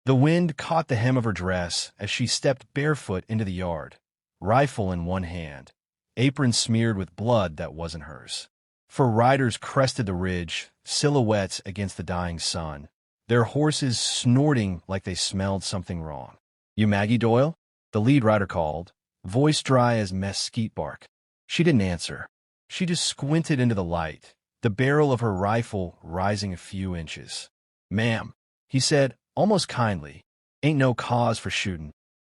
The wind caught the hem of her dress as she stepped barefoot into the yard, rifle in one hand, apron smeared with blood that wasn't hers. Four riders crested the ridge, silhouettes against the dying sun, their horses snorting like they smelled something wrong. "You Maggie Doyle?" the lead rider called, voice dry as mesquite bark. She didn't answer. She just squinted into the light, the barrel of her rifle rising a few inches. "Ma'am," he said, almost kindly, "ain't no cause for shooting.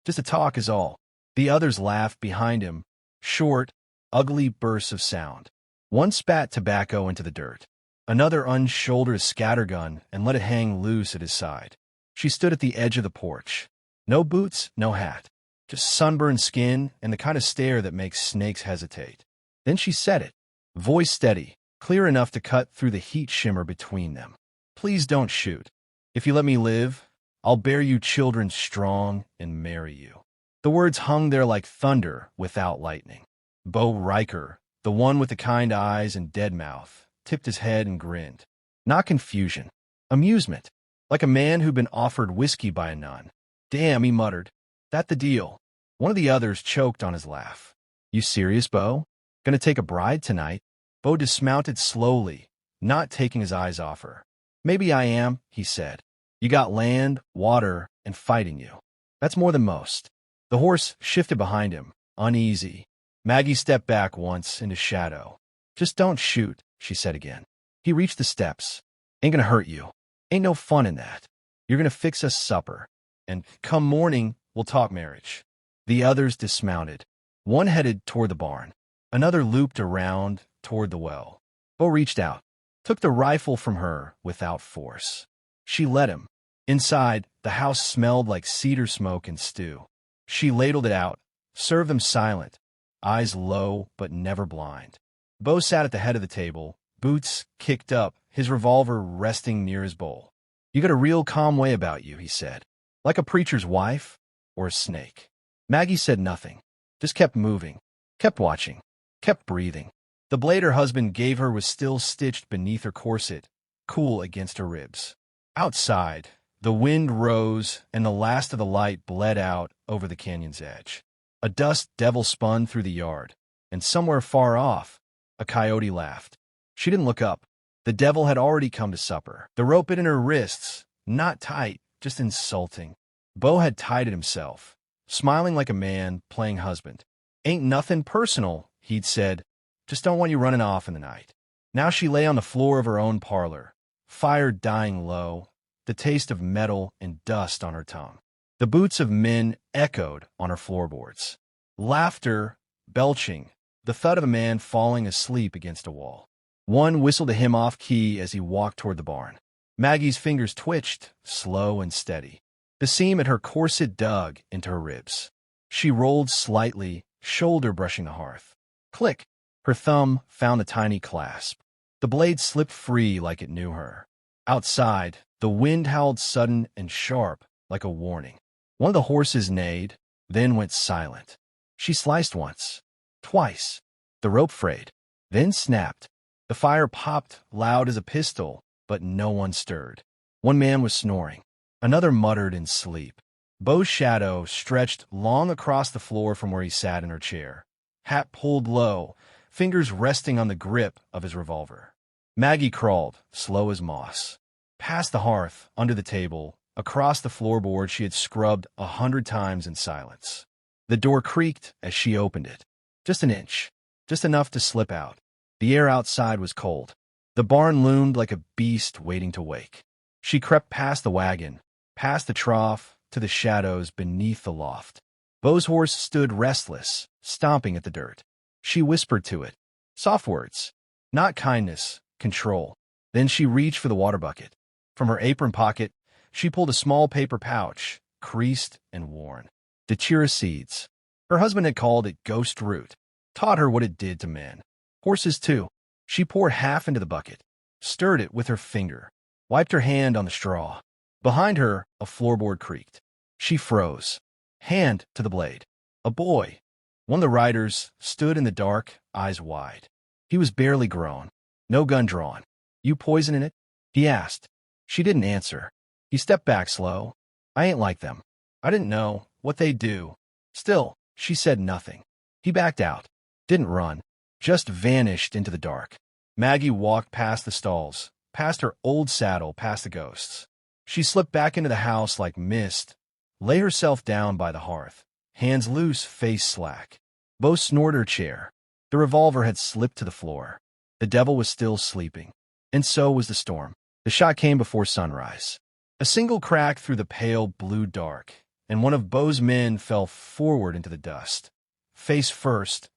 Just a talk is all." The others laughed behind him, short, ugly bursts of sound. One spat tobacco into the dirt. Another unshouldered a scattergun and let it hang loose at his side. She stood at the edge of the porch. No boots, no hat. Just sunburned skin and the kind of stare that makes snakes hesitate. Then she said it, voice steady, clear enough to cut through the heat shimmer between them. "Please don't shoot. If you let me live, I'll bear you children strong and marry you." The words hung there like thunder without lightning. Bo Riker, the one with the kind eyes and dead mouth, tipped his head and grinned. Not confusion. Amusement. Like a man who'd been offered whiskey by a nun. "Damn," he muttered. "That the deal?" One of the others choked on his laugh. "You serious, Bo? Gonna take a bride tonight?" Bo dismounted slowly, not taking his eyes off her. "Maybe I am," he said. "You got land, water, and fight in you. That's more than most." The horse shifted behind him, uneasy. Maggie stepped back once into shadow. "Just don't shoot," she said again. He reached the steps. "Ain't gonna hurt you. Ain't no fun in that. You're gonna fix us supper. And come morning, we'll talk marriage." The others dismounted. One headed toward the barn. Another looped around toward the well. Bo reached out, took the rifle from her without force. She let him. Inside, the house smelled like cedar smoke and stew. She ladled it out, served them silent, eyes low but never blind. Bo sat at the head of the table, boots kicked up, his revolver resting near his bowl. "You got a real calm way about you," he said. "Like a preacher's wife or a snake." Maggie said nothing, just kept moving, kept watching, kept breathing. The blade her husband gave her was still stitched beneath her corset, cool against her ribs. Outside, the wind rose and the last of the light bled out over the canyon's edge. A dust devil spun through the yard, and somewhere far off, a coyote laughed. She didn't look up. The devil had already come to supper. The rope bit in her wrists, not tight, just insulting. Bo had tied it himself, smiling like a man playing husband. "Ain't nothing personal," he'd said. "Just don't want you running off in the night." Now she lay on the floor of her own parlor, fire dying low, the taste of metal and dust on her tongue. The boots of men echoed on her floorboards. Laughter, belching, the thud of a man falling asleep against a wall. One whistled a hymn off key as he walked toward the barn. Maggie's fingers twitched, slow and steady. The seam at her corset dug into her ribs. She rolled slightly, shoulder brushing the hearth. Click! Her thumb found the tiny clasp. The blade slipped free like it knew her. Outside, the wind howled sudden and sharp, like a warning. One of the horses neighed, then went silent. She sliced once, twice. The rope frayed, then snapped. The fire popped loud as a pistol, but no one stirred. One man was snoring. Another muttered in sleep. Bo's shadow stretched long across the floor from where he sat in her chair. Hat pulled low, fingers resting on the grip of his revolver. Maggie crawled, slow as moss. Past the hearth, under the table, across the floorboard she had scrubbed 100 times in silence. The door creaked as she opened it. Just an inch, just enough to slip out. The air outside was cold. The barn loomed like a beast waiting to wake. She crept past the wagon, past the trough, to the shadows beneath the loft. Bo's horse stood restless, stomping at the dirt. She whispered to it. Soft words. Not kindness, control. Then she reached for the water bucket. From her apron pocket, she pulled a small paper pouch, creased and worn. Datura seeds. Her husband had called it ghost root. Taught her what it did to men. Horses, too. She poured half into the bucket, stirred it with her finger, wiped her hand on the straw. Behind her, a floorboard creaked. She froze, hand to the blade. A boy. One of the riders stood in the dark, eyes wide. He was barely grown, no gun drawn. "You poisoning it?" he asked. She didn't answer. He stepped back slow, I ain't like them. I didn't know what they'd do. Still, she said nothing. He backed out. Didn't run. Just vanished into the dark. Maggie walked past the stalls, past her old saddle, past the ghosts. She slipped back into the house like mist, lay herself down by the hearth, hands loose, face slack. Bo snored her chair. The revolver had slipped to the floor. The devil was still sleeping. And so was the storm. The shot came before sunrise. A single crack through the pale blue dark, and one of Bo's men fell forward into the dust. Face first,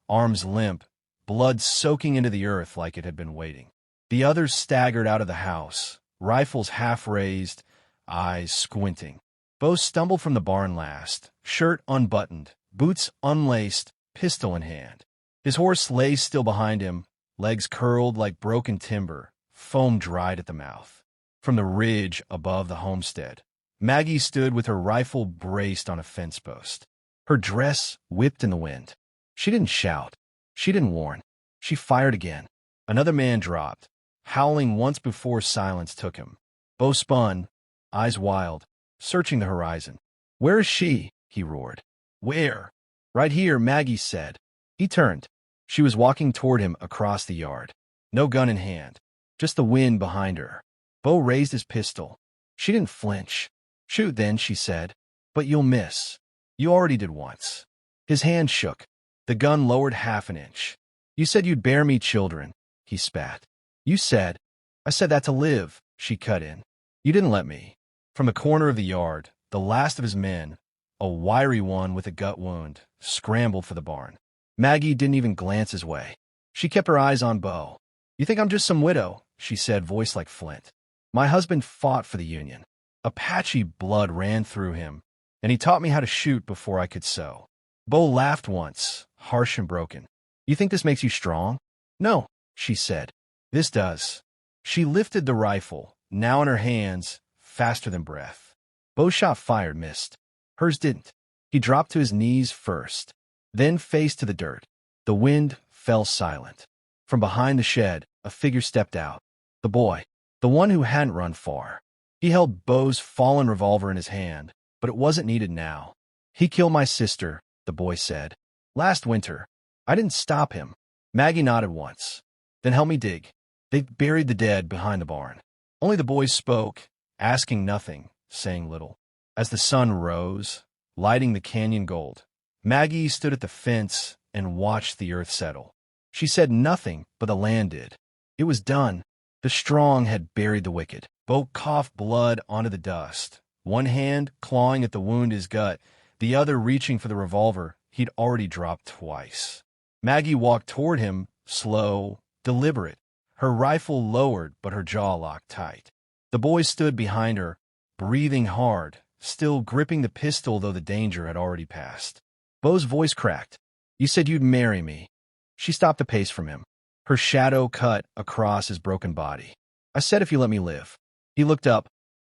arms limp, blood soaking into the earth like it had been waiting. The others staggered out of the house, rifles half raised, eyes squinting. Bo stumbled from the barn last, shirt unbuttoned, boots unlaced, pistol in hand. His horse lay still behind him, legs curled like broken timber, foam dried at the mouth. From the ridge above the homestead, Maggie stood with her rifle braced on a fence post. Her dress whipped in the wind. She didn't shout. She didn't warn. She fired again. Another man dropped, howling once before silence took him. Bo spun, eyes wild, searching the horizon. "Where is she?" he roared. "Where?" "Right here," Maggie said. He turned. She was walking toward him across the yard. No gun in hand, just the wind behind her. Bo raised his pistol. She didn't flinch. "Shoot then," she said. "But you'll miss. You already did once." His hand shook. The gun lowered half an inch. "You said you'd bear me children," he spat. "You said—" "I said that to live," she cut in. "You didn't let me." From the corner of the yard, the last of his men, a wiry one with a gut wound, scrambled for the barn. Maggie didn't even glance his way. She kept her eyes on Bo. "You think I'm just some widow," she said, voice like flint. "My husband fought for the Union. Apache blood ran through him, and he taught me how to shoot before I could sew." Bo laughed once, harsh and broken. "You think this makes you strong?" "No," she said. "This does." She lifted the rifle, now in her hands, faster than breath. Bo's shot fired missed. Hers didn't. He dropped to his knees first, then face to the dirt. The wind fell silent. From behind the shed, a figure stepped out. The boy, the one who hadn't run far. He held Bo's fallen revolver in his hand, but it wasn't needed now. "He killed my sister," the boy said. "Last winter. I didn't stop him." Maggie nodded once. "Then help me dig." They've buried the dead behind the barn. Only the boy spoke, asking nothing, saying little. As the sun rose, lighting the canyon gold, Maggie stood at the fence and watched the earth settle. She said nothing, but the land did. It was done. The strong had buried the wicked. Bo coughed blood onto the dust, one hand clawing at the wound in his gut, the other reaching for the revolver he'd already dropped twice. Maggie walked toward him, slow, deliberate, her rifle lowered but her jaw locked tight. The boy stood behind her, breathing hard, still gripping the pistol though the danger had already passed. Bo's voice cracked. "You said you'd marry me." She stopped a pace from him, her shadow cut across his broken body. "I said if you let me live." He looked up,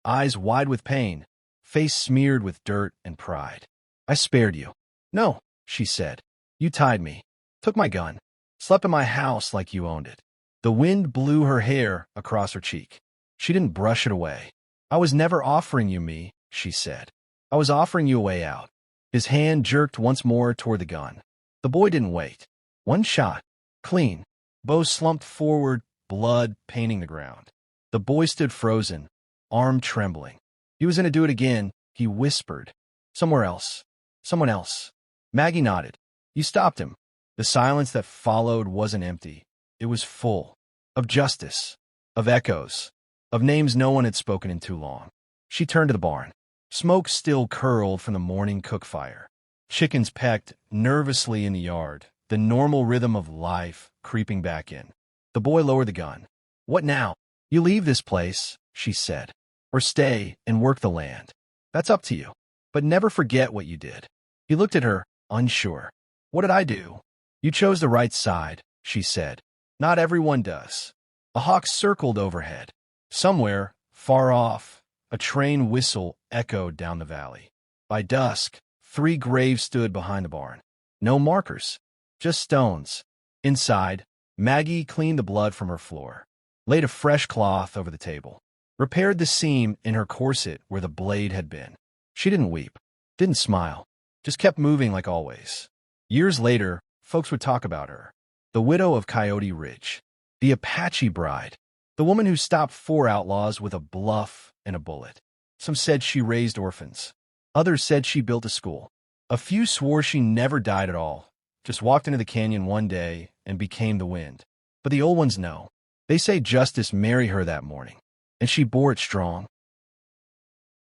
eyes wide with pain, face smeared with dirt and pride. "I spared you." "No," she said. "You tied me, took my gun, slept in my house like you owned it." The wind blew her hair across her cheek. She didn't brush it away. "I was never offering you me," she said. "I was offering you a way out." His hand jerked once more toward the gun. The boy didn't wait. One shot. Clean. Bo slumped forward, blood painting the ground. The boy stood frozen, arm trembling. He was going to do it again, he whispered. "Somewhere else. Someone else." Maggie nodded. "You stopped him." The silence that followed wasn't empty. It was full. Of justice. Of echoes. Of names no one had spoken in too long. She turned to the barn. Smoke still curled from the morning cook fire. Chickens pecked nervously in the yard, the normal rhythm of life creeping back in. The boy lowered the gun. "What now?" "You leave this place," she said, "or stay and work the land. That's up to you. But never forget what you did." He looked at her, unsure. "What did I do?" "You chose the right side," she said. "Not everyone does." A hawk circled overhead. Somewhere, far off, a train whistle echoed down the valley. By dusk, 3 graves stood behind the barn. No markers, just stones. Inside, Maggie cleaned the blood from her floor, laid a fresh cloth over the table. repaired the seam in her corset where the blade had been. She didn't weep, didn't smile, just kept moving like always. Years later, folks would talk about her. The widow of Coyote Ridge. The Apache bride. The woman who stopped 4 outlaws with a bluff and a bullet. Some said she raised orphans. Others said she built a school. A few swore she never died at all, just walked into the canyon one day and became the wind. But the old ones know. They say justice married her that morning, and she bore it strong.